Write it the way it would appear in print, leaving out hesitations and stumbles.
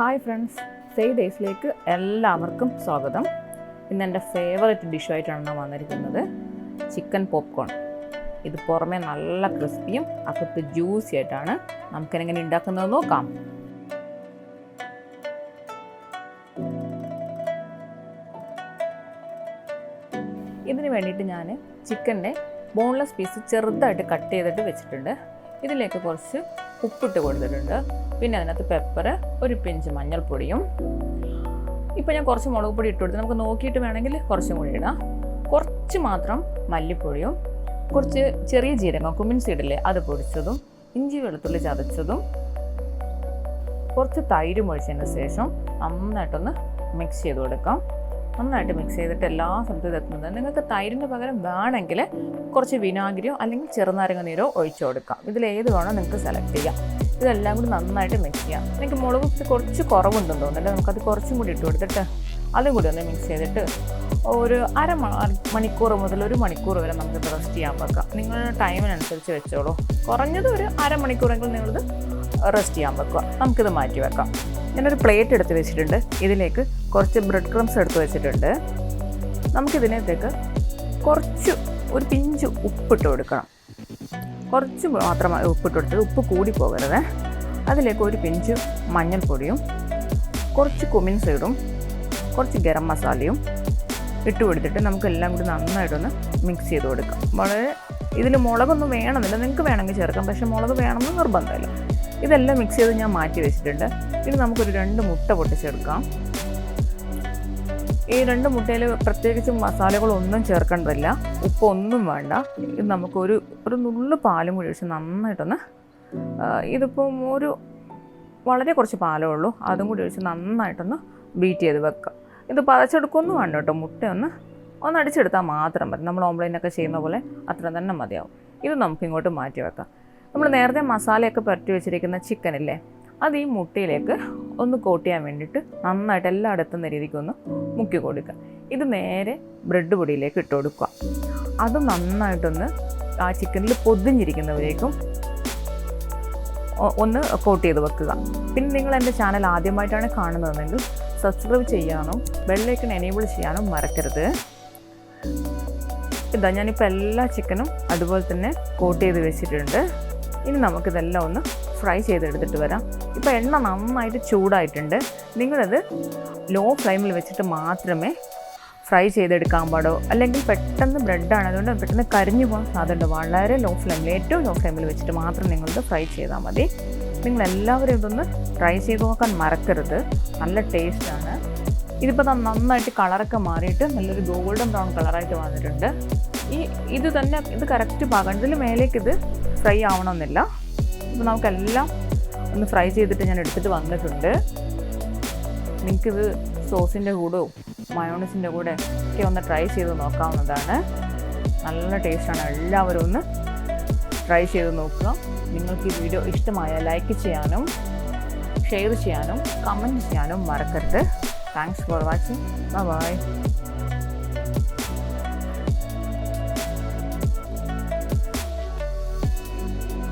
Hi friends, save ഡേയ്സിലേക്ക് എല്ലാവർക്കും സ്വാഗതം. ഇന്ന് എൻ്റെ ഫേവററ്റ് ഡിഷായിട്ടാണ് ഞാൻ വന്നിരിക്കുന്നത്, ചിക്കൻ പോപ്കോൺ. ഇത് പുറമേ നല്ല ക്രിസ്പിയും അകത്ത് ജ്യൂസി ആയിട്ടാണ്. നമുക്കെങ്ങനെ ഉണ്ടാക്കുന്നത് നോക്കാം. ഇതിന് വേണ്ടിയിട്ട് ഞാൻ ചിക്കൻ്റെ ബോൺലെസ് പീസ് ചെറുതായിട്ട് കട്ട് ചെയ്തിട്ട് വെച്ചിട്ടുണ്ട്. ഇതിലേക്ക് കുറച്ച് ഉപ്പിട്ട് കൊടുത്തിട്ടുണ്ട്. പിന്നെ അതിനകത്ത് പെപ്പർ, ഒരു പിഞ്ച് മഞ്ഞൾപ്പൊടിയും. ഇപ്പോൾ ഞാൻ കുറച്ച് മുളക് പൊടി ഇട്ട് കൊടുത്ത് നമുക്ക് നോക്കിയിട്ട് വേണമെങ്കിൽ കുറച്ചും കൂടി ഇടാം. കുറച്ച് മാത്രം മല്ലിപ്പൊടിയും, കുറച്ച് ചെറിയ ജീരകം കുമിൻ സീഡില്ലേ അത് പൊടിച്ചതും, ഇഞ്ചി വെളുത്തുള്ളി ചതച്ചതും, കുറച്ച് തൈരും ഒഴിച്ചതിന് ശേഷം നന്നായിട്ടൊന്ന് മിക്സ് ചെയ്ത് കൊടുക്കാം. നന്നായിട്ട് മിക്സ് ചെയ്തിട്ട് എല്ലാ സ്ഥലത്തും എത്തുന്നത്. നിങ്ങൾക്ക് തൈരിന് പകരം വേണമെങ്കിൽ കുറച്ച് വിനാഗിരിയോ അല്ലെങ്കിൽ ചെറുനാരങ്ങ നീരോ ഒഴിച്ചു കൊടുക്കാം. ഇതിലേത് വേണോ നിങ്ങൾക്ക് സെലക്ട് ചെയ്യാം. ഇതെല്ലാം കൂടി നന്നായിട്ട് മിക്സ് ചെയ്യാം. എനിക്ക് മുളക് കുറച്ച് കുറവുണ്ടെന്ന് തോന്നുന്നുണ്ട്. നമുക്കത് കുറച്ചും കൂടി ഇട്ട് കൊടുത്തിട്ട് അതും കൂടി ഒന്ന് മിക്സ് ചെയ്തിട്ട് ഒരു മണിക്കൂർ മുതൽ 1 മണിക്കൂർ വരെ നമുക്ക് റെസ്റ്റ് ചെയ്യാൻ വെക്കാം. നിങ്ങളുടെ ടൈമിനനുസരിച്ച് വെച്ചോളൂ. കുറഞ്ഞത് ഒരു അരമണിക്കൂറെങ്കിലും നിങ്ങളിത് റെസ്റ്റ് ചെയ്യാൻ വെക്കുക. നമുക്കിത് മാറ്റി വെക്കാം. ഞാനൊരു പ്ലേറ്റ് എടുത്ത് വെച്ചിട്ടുണ്ട്. ഇതിലേക്ക് കുറച്ച് ബ്രെഡ് ക്രംസ് എടുത്ത് വെച്ചിട്ടുണ്ട്. നമുക്കിതിനകത്തേക്ക് ഒരു പിഞ്ച് ഉപ്പിട്ട് കൊടുക്കണം. കുറച്ച് മാത്രമായി ഉപ്പിട്ട് കൊടുത്തത്, ഉപ്പ് കൂടി പോകരുത്. അതിലേക്ക് ഒരു പിഞ്ച് മഞ്ഞൾപ്പൊടിയും കുറച്ച് കുമിൻ സീഡും കുറച്ച് ഗരം മസാലയും ഇട്ട് കൊടുത്തിട്ട് നമുക്കെല്ലാം കൂടി നന്നായിട്ടൊന്ന് മിക്സ് ചെയ്ത് കൊടുക്കാം. ഇതിൽ മുളകൊന്നും വേണമെന്നില്ല, നിങ്ങൾക്ക് വേണമെങ്കിൽ ചേർക്കാം, പക്ഷേ മുളക് വേണമെന്ന് നിർബന്ധമില്ല. ഇതെല്ലാം മിക്സ് ചെയ്ത് ഞാൻ മാറ്റി വെച്ചിട്ടുണ്ട്. ഇനി നമുക്കൊരു 2 മുട്ട പൊട്ടിച്ചെടുക്കാം. ഈ 2 മുട്ടയിൽ പ്രത്യേകിച്ച് മസാലകളൊന്നും ചേർക്കേണ്ടതില്ല, ഉപ്പൊന്നും വേണ്ട. ഇത് നമുക്കൊരു നുള്ളു പാലും കൂടി ഒഴിച്ച് നന്നായിട്ടൊന്ന്, ഇതിപ്പം വളരെ കുറച്ച് പാലേ ഉള്ളൂ, അതും കൂടി ഒഴിച്ച് നന്നായിട്ടൊന്ന് ബീറ്റ് ചെയ്ത് വെക്കാം. ഇത് പതച്ചെടുക്കൊന്നും വേണ്ട കേട്ടോ. മുട്ട ഒന്ന് അടിച്ചെടുത്താൽ മാത്രം മതി. നമ്മൾ ഓംലെറ്റിനൊക്കെ ചെയ്യുന്ന പോലെ അത്ര തന്നെ മതിയാവും. ഇത് നമുക്ക് ഇങ്ങോട്ട് മാറ്റി വെക്കാം. നമ്മൾ നേരത്തെ മസാലയൊക്കെ പുരട്ടി വെച്ചിരിക്കുന്ന ചിക്കനില്ലേ, അത് ഈ മുട്ടയിലേക്ക് ഒന്ന് കോട്ട് ചെയ്യാൻ വേണ്ടിയിട്ട് നന്നായിട്ട് എല്ലായിടത്തും എത്തുന്ന രീതിക്ക് ഒന്ന് മുക്കി കൊടുക്കുക. ഇത് നേരെ ബ്രെഡ് പൊടിയിലേക്ക് ഇട്ട് കൊടുക്കുക. അത് നന്നായിട്ടൊന്ന് ആ ചിക്കനിൽ പൊതിഞ്ഞിരിക്കുന്നവരേക്കും ഒന്ന് കോട്ട് ചെയ്ത് വെക്കുക. പിന്നെ നിങ്ങൾ എൻ്റെ ചാനൽ ആദ്യമായിട്ടാണ് കാണുന്നതെങ്കിൽ സബ്സ്ക്രൈബ് ചെയ്യാനും ബെല്ലൈക്കൺ എനേബിൾ ചെയ്യാനും മറക്കരുത്. ഇതാ ഞാനിപ്പോൾ എല്ലാ ചിക്കനും അതുപോലെ തന്നെ കോട്ട് ചെയ്ത് വെച്ചിട്ടുണ്ട്. ഇനി നമുക്കിതെല്ലാം ഒന്ന് ഫ്രൈ ചെയ്തെടുത്തിട്ട് വരാം. ഇപ്പോൾ എണ്ണ നന്നായിട്ട് ചൂടായിട്ടുണ്ട്. നിങ്ങളത് ലോ ഫ്ലെയിമിൽ വെച്ചിട്ട് മാത്രമേ ഫ്രൈ ചെയ്തെടുക്കാൻ പാടൂ. അല്ലെങ്കിൽ പെട്ടെന്ന് ബ്രെഡാണ്, അതുകൊണ്ട് പെട്ടെന്ന് കരിഞ്ഞു പോകാൻ സാധ്യതയുണ്ട്. വളരെ ലോ ഫ്ലെയിമിൽ, ഏറ്റവും ലോ ഫ്ലെയിമിൽ വെച്ചിട്ട് മാത്രം നിങ്ങളിത് ഫ്രൈ ചെയ്താൽ മതി. നിങ്ങളെല്ലാവരും ഇതൊന്ന് ട്രൈ ചെയ്ത് നോക്കാൻ മറക്കരുത്. നല്ല ടേസ്റ്റാണ്. ഇതിപ്പോൾ നന്നായിട്ട് കളറൊക്കെ മാറിയിട്ട് നല്ലൊരു ഗോൾഡൻ ബ്രൗൺ കളറായിട്ട് വന്നിട്ടുണ്ട്. ഇത് കറക്റ്റ് പാകം. ഇതിൽ മേലേക്ക് ഇത് ഫ്രൈ ആവണമെന്നില്ല. ഇപ്പോൾ നമുക്കെല്ലാം ഒന്ന് ഫ്രൈ ചെയ്തിട്ട് ഞാൻ എടുത്തിട്ട് വന്നിട്ടുണ്ട്. നിങ്ങൾക്കിത് സോസിൻ്റെ കൂടെ മയോണൈസിൻ്റെ കൂടെ ഒക്കെ ഒന്ന് ട്രൈ ചെയ്ത് നോക്കാവുന്നതാണ്. നല്ല ടേസ്റ്റാണ്. എല്ലാവരും ഒന്ന് ട്രൈ ചെയ്ത് നോക്കുക. നിങ്ങൾക്ക് ഈ വീഡിയോ ഇഷ്ടമായാൽ ലൈക്ക് ചെയ്യാനും ഷെയർ ചെയ്യാനും കമൻറ്റ് ചെയ്യാനും മറക്കരുത്. Thanks for watching. ബൈ.